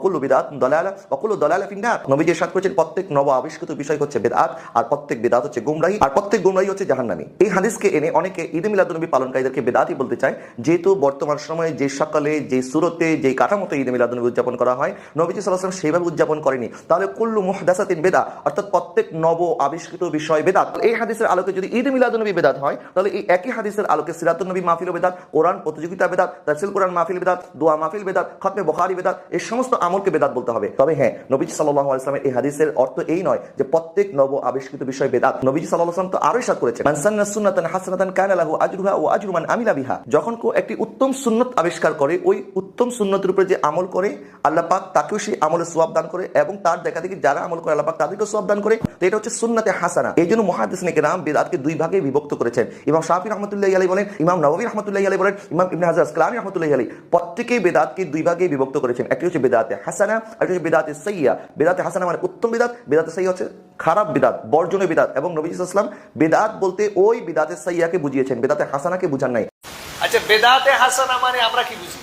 ওয়াকুল্লু বিদআতিন দালালা ওয়াকুল্লু দালালা ফিন্নার। নবীজি ইরশাদ করেছেন প্রত্যেক নব আবিষ্কৃত বিষয় হচ্ছে বিদআত, আর প্রত্যেক বিদআত হচ্ছে গুমরাহি, আর প্রত্যেক গুমরাহি হচ্ছে জাহান্নামী। এই হাদিসকে এনে অনেকে ঈদে মিলাদুন্নবী পালনকারীদেরকে বিদআতি বলতে চায়, যেহেতু বর্তমান সময়ে যে সকালে যে সুরতে যে কাঠামোতে ঈদে মিলাদুন্নবী উদযাপন করা হয় নবীজি সাল্লাল্লাহু আলাইহি ওয়াসাল্লাম সেইভাবে উদযাপন করেনি, তাহলে কুল্লু মুহদাসাতিন বিদআ, অর্থাৎ প্রত্যেক নব আবিষ্কৃত বিষয় বিদআত। এই হাদিসের আলোকে যদি ঈদে মিলাদুন্নবী বিদআত হয়, তাহলে এই একই হাদিসের আলোকে সিরাতুন নবী মাহফিল বিদআত, কোরআন প্রতিযোগিতা বিদআত, তাফসীর কোরআন মাহফিল বিদআত, দোয়া মাহফিল বিদআত, খতমে বুখারী বিদআত, এই সমস্ত আমলকে বিদআত বলতে হবে। তবে হ্যাঁ, নবীজি সাল্লাল্লাহু আলাইহি ওয়াসাল্লামের এই হাদিসের অর্থ এই নয় যে প্রত্যেক নব আবিষ্কৃত বিষয় বিদআত। নবীজি সাল্লাল্লাহু আলাইহি ওয়াসাল্লাম তো আরো ইরশাদ করেছেন, মান সান্না সুন্নাতান হাসানাতান কানা লাহু আজরুহা ওয়া আজরু মান আমিলা বিহা। যখন কেউ একটি উত্তম সুন্নাত আবিষ্কার করে, ওই উত্তম সুন্নতের উপরে যে আমল করে আল্লাহ পাক তাকেও সেই আমলের সওয়াব দান করে, এবং তার দেখা দেখি যারা আমল করে আল্লাহ পাক তাদেরকেও সওয়াব দান করে। তো এটা হচ্ছে সুন্নাতে হাসানা। এই জন্য মুহাদ্দিসিনে কেরাম বিদআতকে দুই ভাগে বিভক্ত করেছেন। ইমাম শাফিঈ রাহমাতুল্লাহি আলাইহি বলেন, ইমাম নববী রাহমাতুল্লাহি আলাইহি বলেন, ইমাম ইবনে হাজার আসকালানী রাহমাতুল্লাহি আলাইহি প্রত্যেকেই বিদআতকে দুই ভাগে বিভক্ত করেছেন। একটি হচ্ছে বিদআতে হাসানা, আর একটা হচ্ছে বিদআতে সাইয়্যা। বিদআতে হাসানা মানে উত্তম বিদআত, বিদআতে সাইয়্যা হচ্ছে খারাপ বিদআত, বর্জনীয় বিদআত। এবং নবী সাল্লাল্লাহু আলাইহি ওয়াসাল্লাম বিদআত বলতে ওই বিদআতে সাইয়্যাকে বুঝিয়েছেন, বিদআতে হাসানাকে বুঝান নাই। আচ্ছা, বেদাতে হাসানা মানে আমরা কি বুঝি?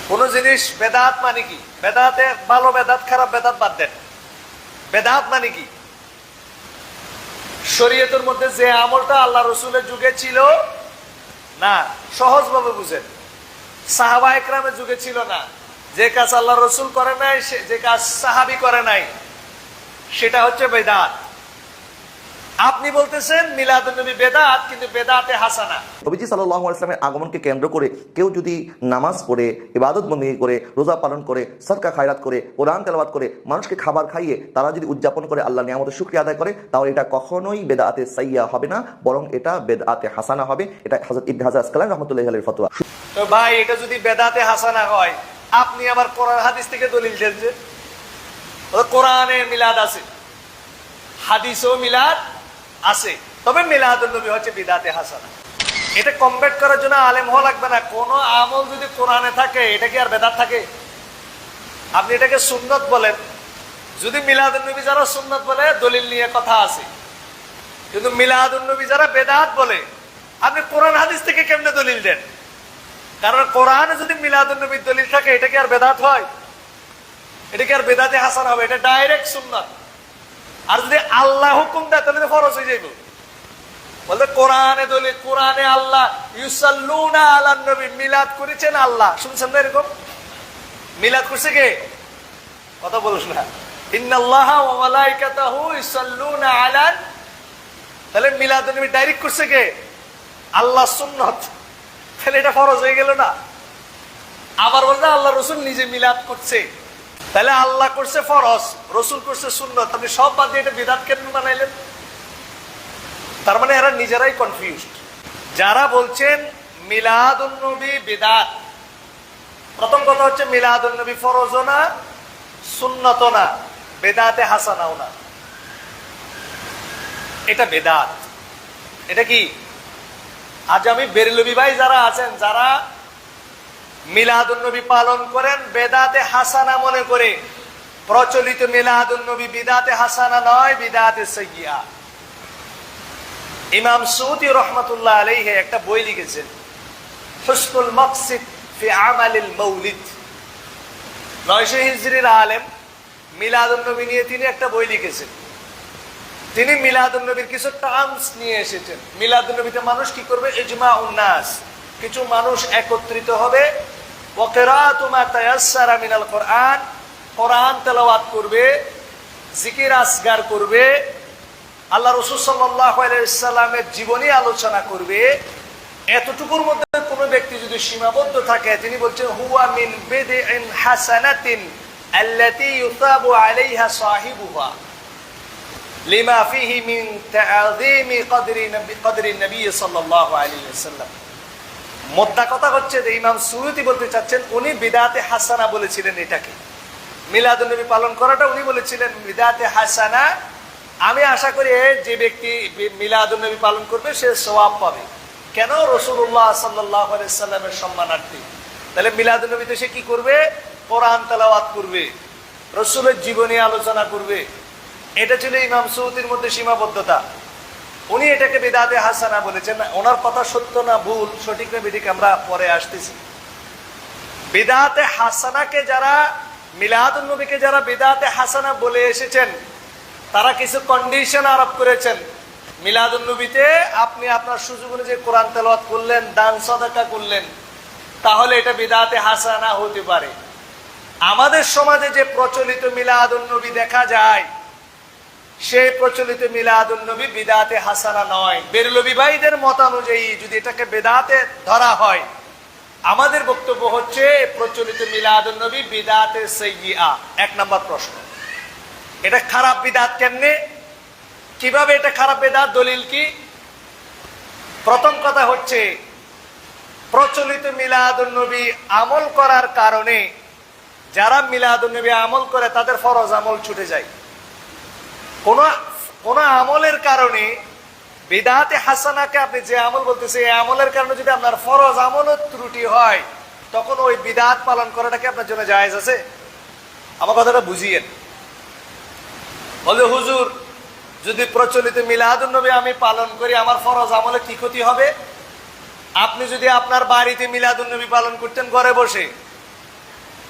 কোন জিনিস বেদাত মানে কি? বেদাতে ভালো বেদাত খারাপ বেদাত বাদ দেন। বেদাত মানে কি? শরীয়তের মধ্যে যে আমলটা আল্লাহ রসুলের যুগে ছিল না, সহজভাবে বুঝেন, সাহাবা একরামের যুগে ছিল না, যে কাজ আল্লাহ রসুল করে নাই, যে কাজ সাহাবি করে নাই, সেটা হচ্ছে বেদাত। আপনি বলতেছেন মিলাদুন নবী বেদাত, কিন্তু বেদাতে হাসানা। নবীজি সাল্লাল্লাহু আলাইহি ওয়াসাল্লামের আগমনকে কেন্দ্র করে কেউ যদি নামাজ পড়ে, ইবাদত বন্দেগী করে, রোজা পালন করে, সদকা খায়রাত করে, কোরআন তেলাওয়াত করে, মানুষকে খাবার খাইয়ে তারা যদি উদযাপন করে, আল্লাহর নিয়ামতের শুকরিয়া আদায় করে, তাহলে এটা কখনোই বেদাতে সাইয়্যা হবে না, বরং এটা বেদাতে হাসানা হবে। এটা হযরত ইবনে হাজার আসকালানী রাহমাতুল্লাহি আলাইহির ফতোয়া। তো ভাই, এটা যদি বেদাতে হাসানা হয়, আপনি আবার কোরআন হাদিস থেকে দলিল দেন যে কোরআনে মিলাদ আছে, হাদিসেও মিলাদ আছে, তবে মিলাদুন নবী হচ্ছে বিদাতে হাসানা। এটা কমপ্লিট করার জন্য আলেম হওয়া লাগবে না। কোন আমল যদি কোরআনে থাকে, এটা কি আর বেদাত থাকে? আপনি এটাকে সুন্নত বলেন। যদি মিলাদুন নবী যারা সুন্নত বলে, দলিল নিয়ে কথা আছে, কিন্তু মিলাদুন নবী যারা বেদাত বলে, আপনি কোরআন হাদিস থেকে কেমনে দলিল দেন? কারণ কোরআনে যদি মিলাদুন নবীর দলিল থাকে, এটা কি আর বেদাত হয়? এটা কি আর বেদাতে হাসানা হবে? এটা ডাইরেক্ট সুন্নাত। আর যদি আল্লাহ হুকুম দেয়, তাহলে ফরজ হয়ে যাইব। বলতে কোরআনে দলিল, কোরআনে আল্লাহ ইউসাল্লুনা আলান নবী, মিলাদ করেছেন আল্লাহ। শুনছেন না এরকম? মিলাদ করছে কে? কথা বলছ না। ইন্নাল্লাহা ওয়া মালাইকাতাহু ইউসাল্লুনা আলান, তাহলে মিলাদুন নবী ডাইরেক্ট করছে কে? আল্লাহ। সুন্নাত, তাহলে এটা ফরজ হয়ে গেল না? আবার বলতে আল্লাহ রসুল নিজে মিলাদ করছে, তাহলে আল্লাহ করছে ফরজ, রসুল করছে সুন্নাত, আপনি সব বাদ দিয়ে এটা বিদআত কেন বানাইলেন? তার মানে এরা নিজেরাই কনফিউজড। যারা বলছেন মিলাদুন নবী বিদআত, প্রথম কথা হচ্ছে মিলাদুন নবী ফরজও না, সুন্নাতও না, বেদাতে হাসানাও না, এটা বেদাত। এটা কি? আজ আমি বেরেলভী ভাই যারা আছেন, যারা মিলাদুন নবী পালন করেন বেদাতে হাসানা মনে করে, প্রচলিত মিলাদুন নবী বিদাতে হাসানা নয়, বিদাতে সাইয়্যা। ইমাম সুয়ুতী রাহমাতুল্লাহ আলাইহি একটা বই লিখেছেন, হুসনুল মাকসিদ ফি আমালিল মাউলিদ। 900 হিজরির আলেম, মিলাদুন নবী নিয়ে তিনি একটা বই লিখেছেন। তিনি মিলাদুন নবীর কিছু টার্মস নিয়ে এসেছেন। মিলাদুন নবীতে মানুষ কি করবে? ইজমাউন নাস, কিছু মানুষ একত্রিত হবে, ওয়া কিরাআতু মা তায়াসসারা মিনাল কোরআন, কোরআন তেলাওয়াত করবে, জিকির আসগার করবে, আল্লাহ রাসূল সাল্লাল্লাহু আলাইহি ওয়াসাল্লামের জীবনী আলোচনা করবে। এতটুকুর মধ্যে কোনো ব্যক্তি যদি সীমাবদ্ধ থাকে, তিনি বলছেন হুয়া মিন বিদইন হাসানাতিন আল্লাতী ইউসাবু আলাইহা সাহিবুহা লিমা ফিহি মিন তা'যীমি কদরি নবী সাল্লাল্লাহু আলাইহি ওয়াসাল্লাম। মোদ্দা কথা হচ্ছে যে ইমাম সুয়ুতী বলতে চাচ্ছেন, উনি বিদআতে হাসানা বলেছিলেন এটাকে। মিলাদুন নবী পালন করাটা উনি বলেছিলেন বিদআতে হাসানা। আমি আশা করি যে ব্যক্তি মিলাদুন নবী পালন করবে সে সওয়াব পাবে। কেন? রাসূলুল্লাহ সাল্লাল্লাহু আলাইহি ওয়াসাল্লামের সম্মানার্থে। তাহলে মিলাদুন নবীতে সে কি করবে? কোরআন তেলাওয়াত করবে, রাসূলের জীবনী আলোচনা করবে। এটা ছিল ইমাম সুয়ুতীর মধ্যে সীমাবদ্ধতা। উনি এটাকে বিদআতে হাসানা বলেছেন। ওনার কথা সত্য না ভুল, সঠিক না বেঠিক আমরা পরে আসতেছি। বিদআতে হাসানাকে যারা মিলাদুন নবীকে যারা বিদআতে হাসানা বলে এসেছেন, তারা কিছু কন্ডিশন আরোপ করেছেন। মিলাদুন নবীতে আপনি আপনার সুযোগ অনুযায়ী কোরআন তেলাওয়াত করলেন, দান সাদাকা করলেন, তাহলে এটা বিদআতে হাসানা হতে পারে। আমাদের সমাজে যে প্রচলিত মিলাদুন নবী দেখা যায়, সেই প্রচলিত মিলাদুন নবী বিদআতে হাসানা নয়। বেরলভী ভাইদের মতানুযায়ী যদি এটাকে বিদআতে ধরা হয়, আমাদের বক্তব্য হচ্ছে প্রচলিত মিলাদুন নবী বিদআতে সাইয়্যিআ। এক নাম্বার প্রশ্ন, এটা খারাপ বিদআত কেমনে, কিভাবে এটা খারাপ বিদআত, দলিল কি? প্রথম কথা হচ্ছে, প্রচলিত মিলাদুন নবী আমল করার কারণে যারা মিলাদুন নবী আমল করে তাদের ফরজ আমল ছুটে যায়। কোন আমলের কারণে বিদআতে হাসানাকে আপনি যে আমল বলতেছে, এই আমলের কারণে যদি আপনার ফরজ আমলের ত্রুটি হয়, তখন ওই বিদআত পালন করাটা কি আপনার জন্য জায়েজ আছে? আমার কথাটা বুঝিয়েন। বলে হুজুর, যদি প্রচলিত মিলাদুন নবী আমি পালন করি, আমার ফরজ আমলে কি ক্ষতি হবে? আপনি যদি আপনার বাড়িতে মিলাদুন নবী পালন করতেন ঘরে বসে,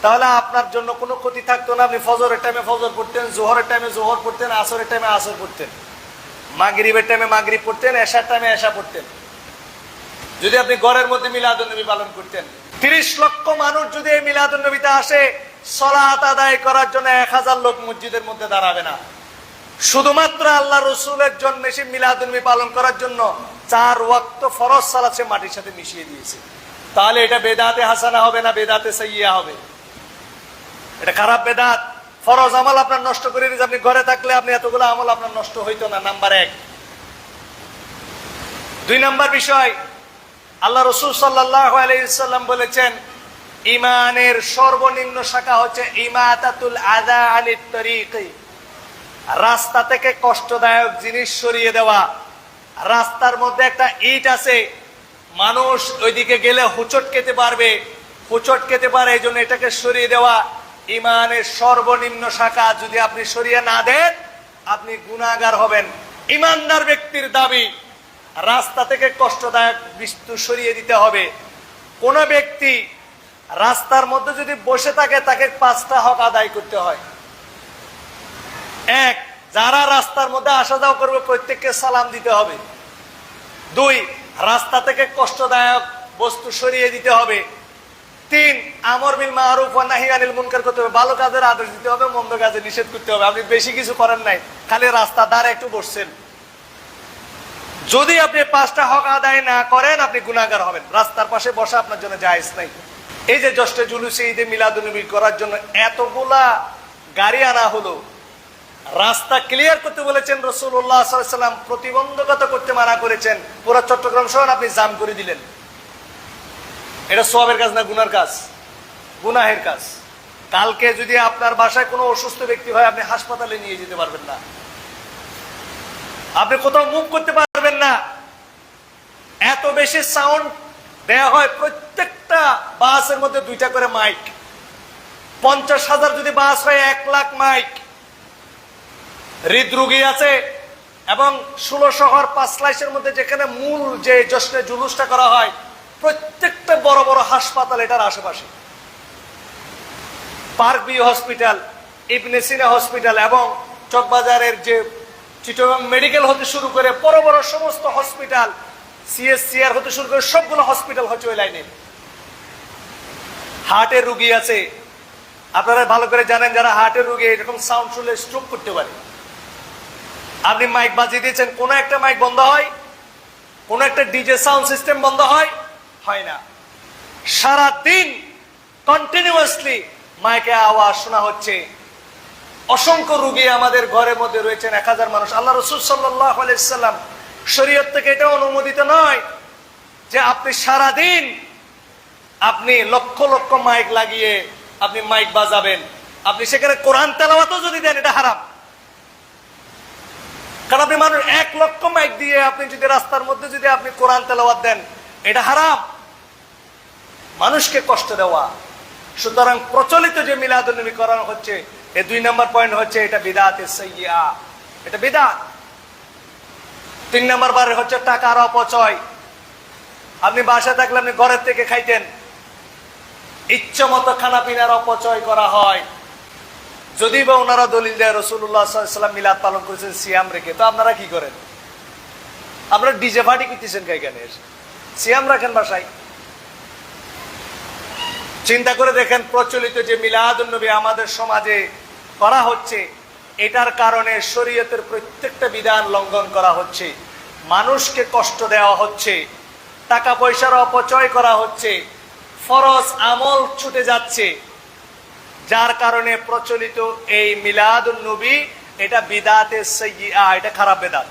তাহলে আপনার জন্য কোনো ক্ষতি থাকতো না। আপনি ফজরের টাইমে ফজর পড়তেন, জোহরের টাইমে জোহর পড়তেন, আসরের টাইমে আসর পড়তেন, মাগরিবের টাইমে মাগরিব পড়তেন, এশার টাইমে এশা পড়তেন, যদি আপনি ঘরের মধ্যে মিলাদুন নবী পালন করতেন। 30 লক্ষ মানুষ যদি এই মিলাদুন নবীতে আসে, সালাত আদায় করার জন্য 1000 লোক মসজিদের মধ্যে দাঁড়াবে না। শুধুমাত্র আল্লাহ রসুলের জন্য সে মিলাদুন নবী পালন করার জন্য 4 ওয়াক্ত ফরজ সালাত সে মাটির সাথে মিশিয়ে দিয়েছে। তাহলে এটা বেদাতে হাসানা হবে না বেদাতে সাইয়্যিআ হবে? এটা খারাপ বেদাত। ফরজ আমল আপনার নষ্ট করে দিয়েছে। আপনি ঘরে থাকলে আপনি এতগুলো আমল আপনার নষ্ট হইতো না, নাম্বার 1। 2 নাম্বার বিষয়, আল্লাহ রসুল সাল্লাল্লাহু আলাইহি ওয়াসাল্লাম বলেছেন, ঈমানের সর্বনিম্ন শাখা হচ্ছে ইমাতাতুল আযা আনিত তরিকি, রাস্তা থেকে কষ্টদায়ক জিনিস সরিয়ে দেওয়া। রাস্তার মধ্যে একটা ইট আছে, মানুষ ওইদিকে গেলে হুচট খেতে পারবে, হুচট খেতে পারে, এই জন্য এটাকে সরিয়ে দেওয়া ঈমানের সর্বনিম্ন শাখা। যদি আপনি সরিয়ে না দেন, আপনি গুনাহগার হবেন। ঈমানদার ব্যক্তির দাবি রাস্তা থেকে কষ্টদায়ক বস্তু সরিয়ে দিতে হবে। কোন ব্যক্তি রাস্তার মধ্যে যদি বসে থাকে, তাকে 5টা হক আদায় করতে হয়। 1, যারা রাস্তার মধ্যে আসা যাওয়া করবে প্রত্যেককে সালাম দিতে হবে। 2, রাস্তা থেকে কষ্টদায়ক বস্তু সরিয়ে দিতে হবে। 3, আমর বিল মারুফ ওয়া নাহি আনিল মুনকার করতে হবে, ভালো কাজের আদেশ দিতে হবে, মন্দ কাজে নিষেধ করতে হবে। আপনি বেশি কিছু করেন নাই, খালি রাস্তা ধারে একটু বসছেন। যদি আপনি 5টা হক আদায় না করেন, আপনি গুনাহগার হবেন। রাস্তার পাশে বসা আপনার জন্য জায়েজ নাই। এই যে জ্যৈষ্ঠ জুলুসে ঈদে মিলাদুন নবী করার জন্য এতগুলা গাড়ি আনা হলো, রাস্তা ক্লিয়ার করতে বলেছেন রাসূলুল্লাহ সাল্লাল্লাহু আলাইহি ওয়াসাল্লাম, প্রতিবন্ধকতা করতে মানা করেছেন। পুরো চট্টগ্রাম শহর আপনি জাম করে দিলেন। এটা সওয়াবের কাজ না গুনার কাজ? গুনাহের কাজ। কালকে যদি আপনার বাসায় কোনো অসুস্থ ব্যক্তি হয়, আপনি হাসপাতালে নিয়ে যেতে পারবেন না, আপনি কোথাও মুভ করতে পারবেন না। এত বেশি সাউন্ড দেয়া হয়। প্রত্যেকটা বাসের মধ্যে 2টা করে মাইক। 50,000 যদি বাস হয়, 1 লাখ মাইক। হৃদরোগী আছে এবং 16 শহর 5 লাইসের মধ্যে যেখানে মূল যে জশ্নে জুলুসটা করা হয়, প্রত্যেকটা বড় বড় হাসপাতাল এটার আশেপাশে। পার্ক ভিউ হসপিটাল, ইবনে সিনা হসপিটাল এবং চকবাজারের যে চিটাগাং মেডিকেল হতে শুরু করে বড় বড় সমস্ত হসপিটাল, সিএসসিআর হতে শুরু করে সবগুলো হসপিটাল হচ্ছে ওই লাইনে। হার্টের রোগী আছে, আপনারা ভালো করে জানেন, যারা হার্টের রোগী এরকম সাউন্ড শুনলে স্ট্রোক করতে পারে। আপনি মাইক বাজিয়ে দিয়েছেন, কোন একটা মাইক বন্ধ হয়? কোন একটা ডিজে সাউন্ড সিস্টেম বন্ধ হয়? হয় না। সারা দিন কন্টিনিউয়াসলি মাইকে আওয়াজ শোনা হচ্ছে। অসংখ্য রোগী আমাদের ঘরের মধ্যে রয়েছেন, 1000 মানুষ। আল্লাহ রাসূল সাল্লাল্লাহু আলাইহি ওয়াসাল্লাম শরীয়ত থেকে এটা অনুমোদিত নয় যে আপনি সারা দিন আপনি লক্ষ লক্ষ মাইক লাগিয়ে আপনি মাইক বাজাবেন। আপনি সেখানে কোরআন তেলাওয়াতও যদি দেন, এটা হারাম। কারণ আপনি মানুষ 1 লক্ষ মাইক দিয়ে আপনি যদি রাস্তার মধ্যে যদি আপনি কোরআন তেলাওয়াত দেন, এটা হারাম, মানুষকে কষ্ট দেওয়া। সুতরাং প্রচলিত যে মিলাদুন নবী করানো হচ্ছে, এই 2 নম্বর পয়েন্ট হচ্ছে এটা বিদআতে সাইয়্যিআ, এটা বিদআত। 3 নম্বর বারে হচ্ছে টাকার অপচয়। আপনি বাসায় থাকলে আপনি ঘরের থেকে খাইতেন, ইচ্ছা মতো খানা পিনার অপচয় করা হয়। যদি বা ওনারা দলিল দেয় রাসূলুল্লাহ সাল্লাল্লাহু আলাইহি ওয়াসাল্লাম মিলাদ পালন করেছেন সিয়াম রেখে, তো আপনারা কি করেন? আপনারা ডিজে পার্টি করতেছেন এখানে, সিয়াম রাখেন বাসায়। চিন্তা করে দেখেন, প্রচলিত যে মিলাদুন নবী আমাদের সমাজে করা হচ্ছে, এটার কারণে শরীয়তের প্রত্যেকটা বিধান লঙ্ঘন করা হচ্ছে, মানুষকে কষ্ট দেওয়া হচ্ছে, টাকা পয়সার অপচয় করা হচ্ছে, ফরজ আমল ছুটে যাচ্ছে, যার কারণে প্রচলিত এই মিলাদুন নবী এটা বিদাতে সাইয়্যিআ, এটা খারাপ বিদাত।